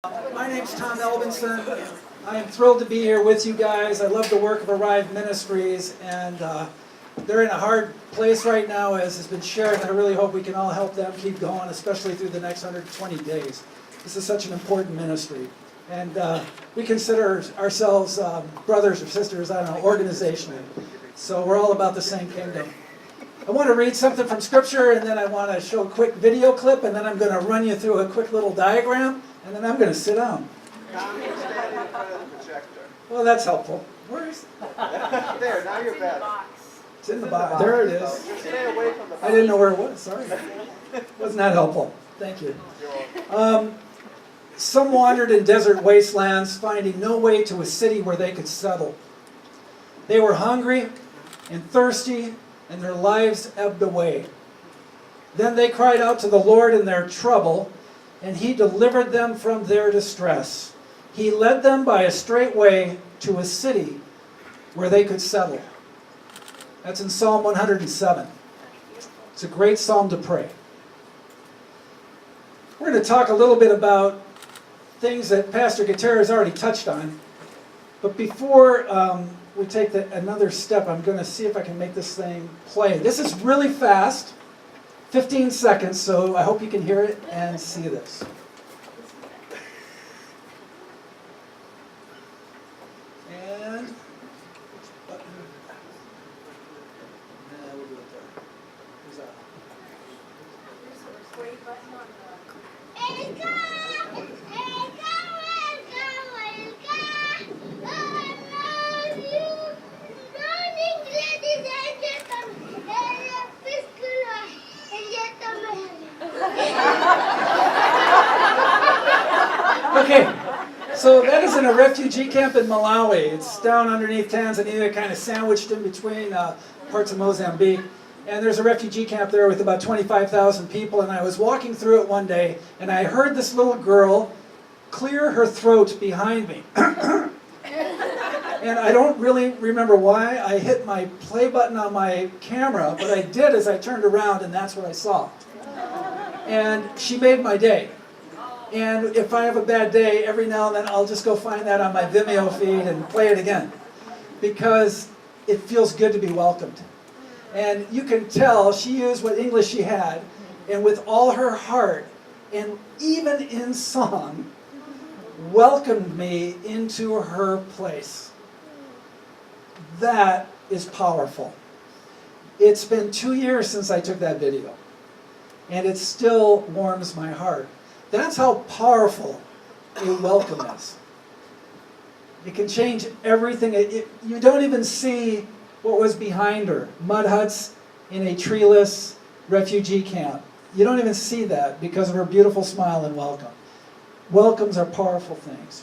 My name's Tom Albinson. I am thrilled to be here with you guys. I love the work of Arrive Ministries, and they're in a hard place right now, as has been shared, and I really hope we can all help them keep going, especially through the next 120 days. This is such an important ministry. And we consider ourselves brothers or sisters, I don't know, organizationally. So we're all about the same kingdom. I want to read something from Scripture, and then I want to show a quick video clip, and then I'm going to run you through a quick little diagram, and then I'm going to sit down. Well, that's helpful. Where is it? There, now you're better. It's in the box. There it is. Stay away from the box. I didn't know where it was. Sorry. Wasn't that helpful? Thank you. Some wandered in desert wastelands, finding no way to a city where they could settle. They were hungry and thirsty, and their lives ebbed away. Then they cried out to the Lord in their trouble, and He delivered them from their distress. He led them by a straight way to a city where they could settle. That's in Psalm 107. It's a great psalm to pray. We're going to talk a little bit about things that Pastor Gutierrez already touched on. But before we take another step, I'm going to see if I can make this thing play. This is really fast, 15 seconds, so I hope you can hear it and see this. And which button? We'll do it there. Who's that? Okay, so that is in a refugee camp in Malawi. It's down underneath Tanzania, kind of sandwiched in between parts of Mozambique. And there's a refugee camp there with about 25,000 people. And I was walking through it one day, and I heard this little girl clear her throat behind me. And I don't really remember why I hit my play button on my camera, but I did as I turned around, and that's what I saw. And she made my day. And if I have a bad day, every now and then I'll just go find that on my Vimeo feed and play it again. Because it feels good to be welcomed. And you can tell she used what English she had, and with all her heart, and even in song, welcomed me into her place. That is powerful. It's been 2 years since I took that video, and it still warms my heart. That's how powerful a welcome is. It can change everything. You don't even see what was behind her. Mud huts in a treeless refugee camp. You don't even see that because of her beautiful smile and welcome. Welcomes are powerful things.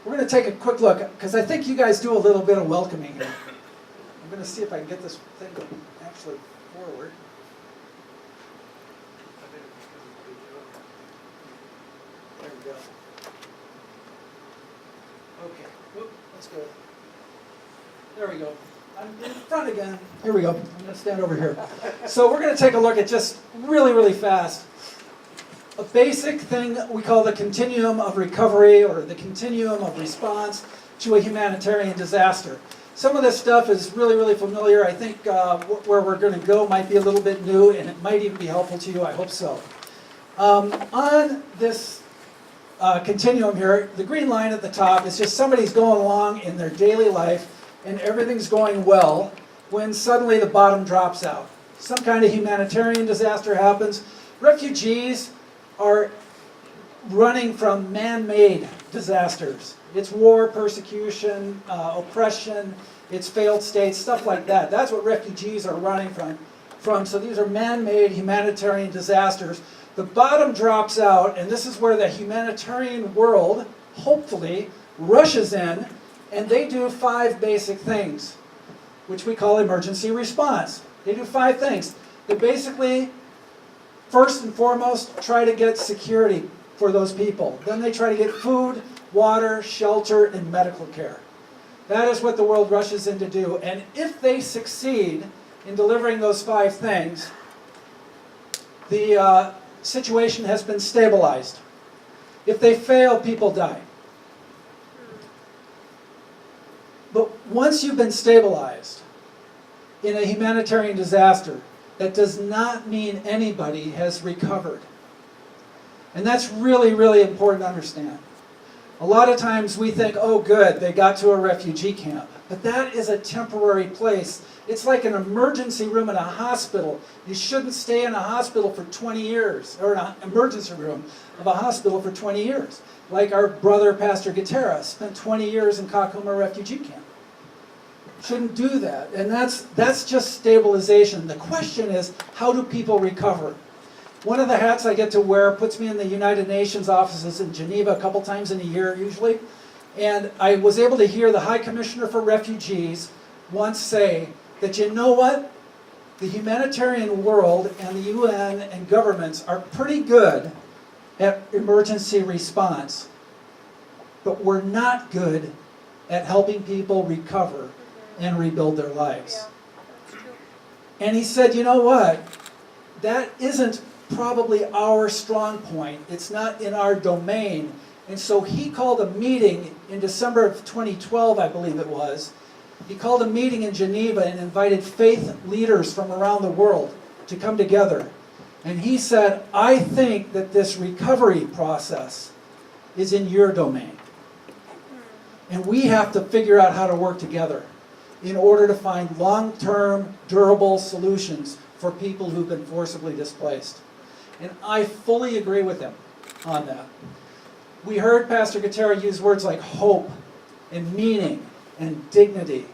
We're going to take a quick look, because I think you guys do a little bit of welcoming here. I'm going to see if I can get this thing actually forward. There we go. Okay, whoop, let's go. There we go. I'm in front again. Here we go. I'm going to stand over here. So we're going to take a look at just really fast a basic thing we call the continuum of recovery, or the continuum of response to a humanitarian disaster. Some of this stuff is really familiar. I think where we're going to go might be a little bit new, and it might even be helpful to you. I hope so. On this continuum here, the green line at the top is just somebody's going along in their daily life, and everything's going well, when suddenly the bottom drops out. Some kind of humanitarian disaster happens. Refugees are running from man-made disasters. It's war, persecution, oppression, it's failed states, stuff like that. That's what refugees are running from. So these are man-made humanitarian disasters. The bottom drops out, and this is where the humanitarian world, hopefully, rushes in, and they do 5 basic things, which we call emergency response. They do 5 things. They basically, first and foremost, try to get security for those people. Then they try to get food, water, shelter, and medical care. That is what the world rushes in to do. And if they succeed in delivering those 5 things, the situation has been stabilized. If they fail, people die. But once you've been stabilized in a humanitarian disaster, that does not mean anybody has recovered. And that's really, really important to understand. A lot of times we think, oh good, they got to a refugee camp. But that is a temporary place. It's like an emergency room in a hospital. You shouldn't stay in a hospital for 20 years, or an emergency room of a hospital for 20 years. Like our brother, Pastor Gutierrez, spent 20 years in Kakuma refugee camp. Shouldn't do that. And that's just stabilization. The question is, how do people recover? One of the hats I get to wear puts me in the United Nations offices in Geneva a couple times in a year usually. And I was able to hear the High Commissioner for Refugees once say that, you know what? The humanitarian world and the UN and governments are pretty good at emergency response, but we're not good at helping people recover and rebuild their lives. And he said, you know what? That isn't probably our strong point. It's not in our domain. And so he called a meeting in December of 2012, I believe it was. He called a meeting in Geneva and invited faith leaders from around the world to come together. And he said, I think that this recovery process is in your domain. And we have to figure out how to work together in order to find long-term, durable solutions for people who've been forcibly displaced. And I fully agree with him on that. We heard Pastor Gutierrez use words like hope and meaning and dignity.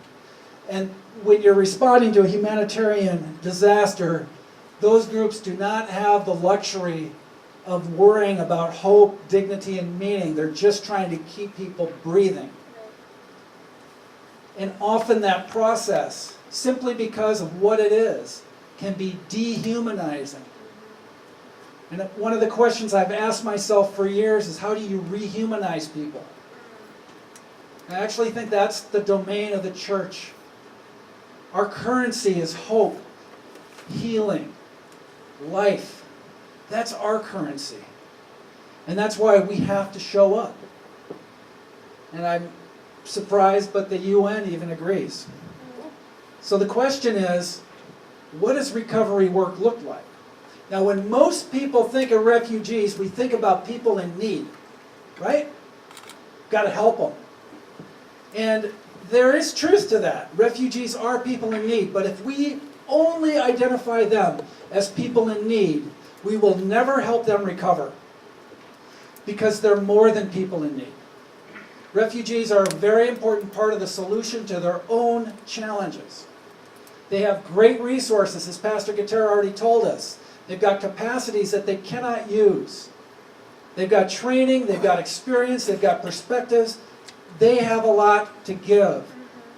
And when you're responding to a humanitarian disaster, those groups do not have the luxury of worrying about hope, dignity, and meaning. They're just trying to keep people breathing. And often that process, simply because of what it is, can be dehumanizing. And one of the questions I've asked myself for years is, how do you rehumanize people? I actually think that's the domain of the church. Our currency is hope, healing, life. That's our currency. And that's why we have to show up. And I'm surprised, but the UN even agrees. So the question is, what does recovery work look like? Now, when most people think of refugees, we think about people in need, right? Got to help them. And there is truth to that. Refugees are people in need, but if we only identify them as people in need, we will never help them recover, because they're more than people in need. Refugees are a very important part of the solution to their own challenges. They have great resources, as Pastor Gutierrez already told us. They've got capacities that they cannot use. They've got training, they've got experience, they've got perspectives. They have a lot to give.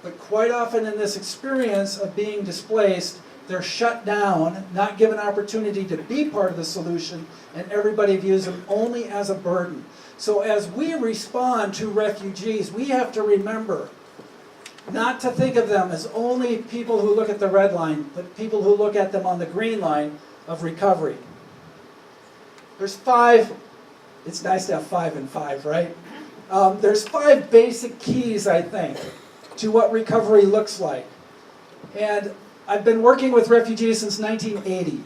But quite often in this experience of being displaced, they're shut down, not given opportunity to be part of the solution, and everybody views them only as a burden. So as we respond to refugees, we have to remember not to think of them as only people who look at the red line, but people who look at them on the green line of recovery. There's 5, it's nice to have 5 and 5, right? There's 5 basic keys, I think, to what recovery looks like. And I've been working with refugees since 1980.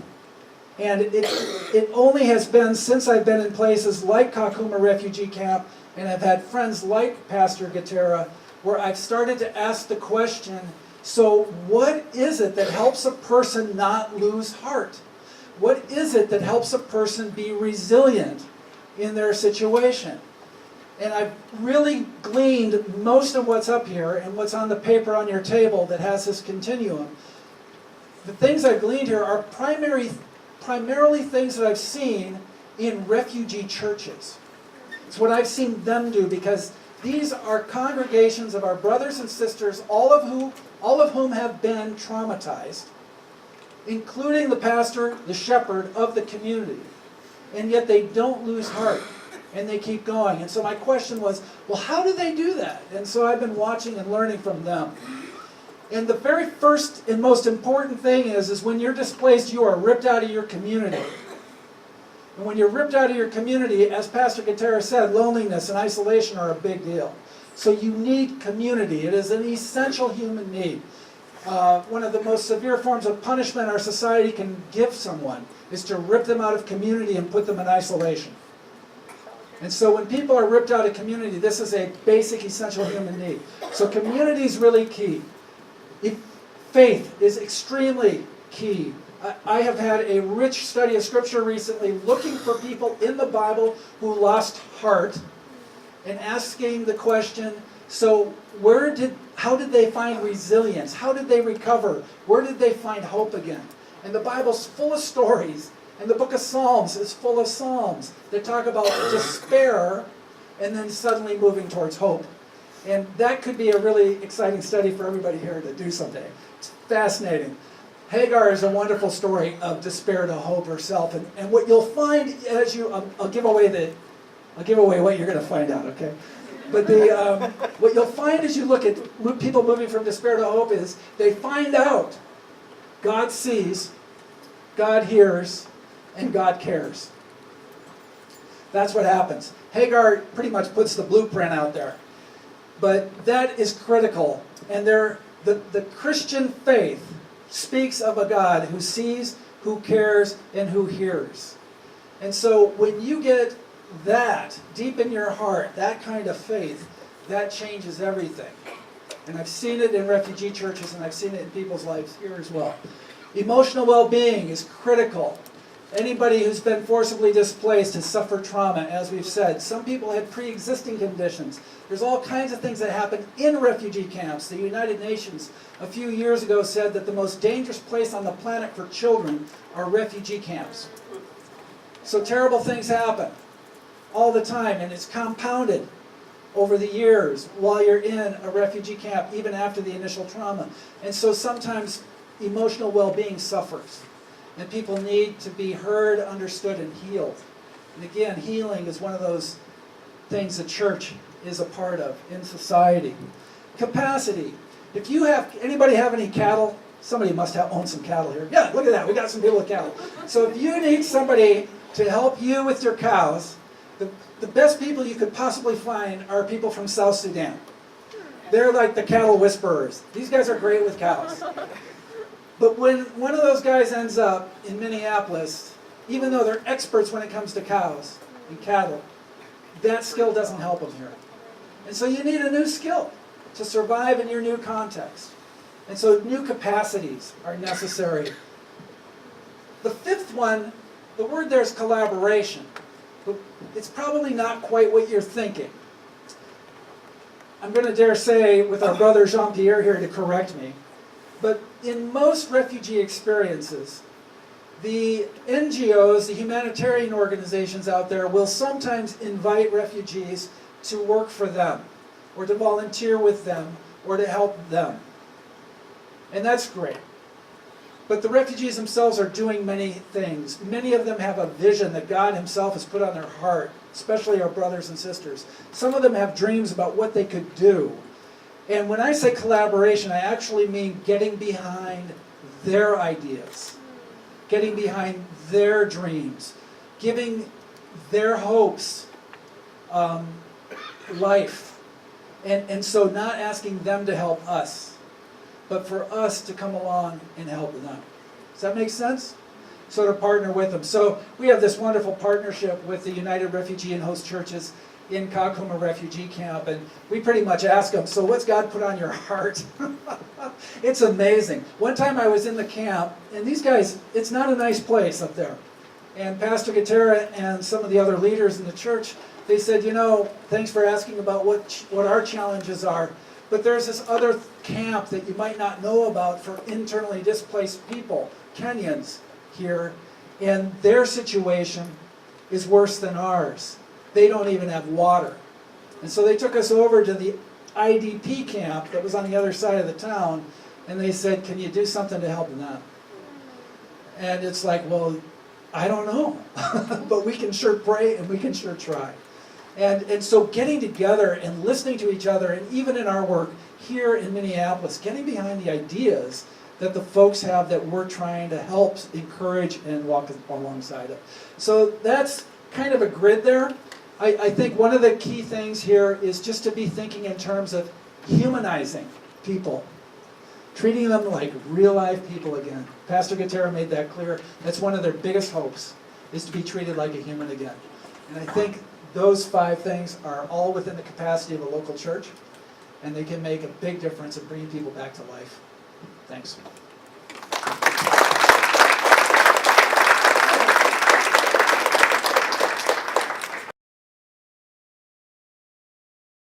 And it only has been since I've been in places like Kakuma Refugee Camp, and I've had friends like Pastor Gutierrez, where I've started to ask the question, so what is it that helps a person not lose heart? What is it that helps a person be resilient in their situation? And I've really gleaned most of what's up here and what's on the paper on your table that has this continuum. The things I've gleaned here are primarily things that I've seen in refugee churches. It's what I've seen them do, because these are congregations of our brothers and sisters, all of whom have been traumatized, including the pastor, the shepherd of the community. And yet they don't lose heart, and they keep going. And so my question was, well, how do they do that? And so I've been watching and learning from them. And the very first and most important thing is when you're displaced, you are ripped out of your community. And when you're ripped out of your community, as Pastor Gutierrez said, loneliness and isolation are a big deal. So you need community. It is an essential human need. One of the most severe forms of punishment our society can give someone is to rip them out of community and put them in isolation. And so when people are ripped out of community, this is a basic, essential human need. So community is really key. Faith is extremely key. I have had a rich study of Scripture recently looking for people in the Bible who lost heart and asking the question, so how did they find resilience? How did they recover? Where did they find hope again? And the Bible's full of stories. And the book of Psalms is full of Psalms that talk about despair and then suddenly moving towards hope. And that could be a really exciting study for everybody here to do someday. It's fascinating. Hagar is a wonderful story of despair to hope herself. And what you'll find as you, I'll give away what you're going to find out, okay? But what you'll find as you look at people moving from despair to hope is they find out God sees, God hears, and God cares. That's what happens. Hagar pretty much puts the blueprint out there. But that is critical. And the Christian faith speaks of a God who sees, who cares, and who hears. And so when you get that deep in your heart, that kind of faith, that changes everything. And I've seen it in refugee churches, and I've seen it in people's lives here as well. Emotional well-being is critical. Anybody who's been forcibly displaced has suffered trauma, as we've said. Some people had pre-existing conditions. There's all kinds of things that happen in refugee camps. The United Nations a few years ago said that the most dangerous place on the planet for children are refugee camps. So terrible things happen all the time, and it's compounded over the years while you're in a refugee camp, even after the initial trauma. And so sometimes emotional well-being suffers. And people need to be heard, understood, and healed. And again, healing is one of those things the church is a part of in society. Capacity. If you have, anybody have any cattle? Somebody must own some cattle here. Yeah, look at that. We got some people with cattle. So if you need somebody to help you with your cows, the best people you could possibly find are people from South Sudan. They're like the cattle whisperers. These guys are great with cows. But when one of those guys ends up in Minneapolis, even though they're experts when it comes to cows and cattle, that skill doesn't help them here. And so you need a new skill to survive in your new context. And so new capacities are necessary. The fifth one, the word there is collaboration. But it's probably not quite what you're thinking. I'm going to dare say, with our brother Jean-Pierre here to correct me, but in most refugee experiences, the NGOs, the humanitarian organizations out there, will sometimes invite refugees to work for them, or to volunteer with them, or to help them. And that's great. But the refugees themselves are doing many things. Many of them have a vision that God Himself has put on their heart, especially our brothers and sisters. Some of them have dreams about what they could do. And when I say collaboration, I actually mean getting behind their ideas, getting behind their dreams, giving their hopes life. And so not asking them to help us, but for us to come along and help them. Does that make sense? So to partner with them. So we have this wonderful partnership with the United Refugee and Host Churches in Kakuma Refugee Camp, and we pretty much ask them, so what's God put on your heart? It's amazing. One time I was in the camp, and these guys, it's not a nice place up there. And Pastor Gutierrez and some of the other leaders in the church, they said, you know, thanks for asking about what our challenges are, but there's this other camp that you might not know about for internally displaced people, Kenyans here, and their situation is worse than ours. They don't even have water. And so they took us over to the IDP camp that was on the other side of the town, and they said, can you do something to help them? And it's like, well, I don't know, but we can sure pray and we can sure try. And so getting together and listening to each other, and even in our work here in Minneapolis, getting behind the ideas that the folks have that we're trying to help encourage and walk alongside of. So that's kind of a grid there. I think one of the key things here is just to be thinking in terms of humanizing people, treating them like real life people again. Pastor Gutierrez made that clear. That's one of their biggest hopes, is to be treated like a human again. And I think those 5 things are all within the capacity of a local church, and they can make a big difference in bringing people back to life. Thanks.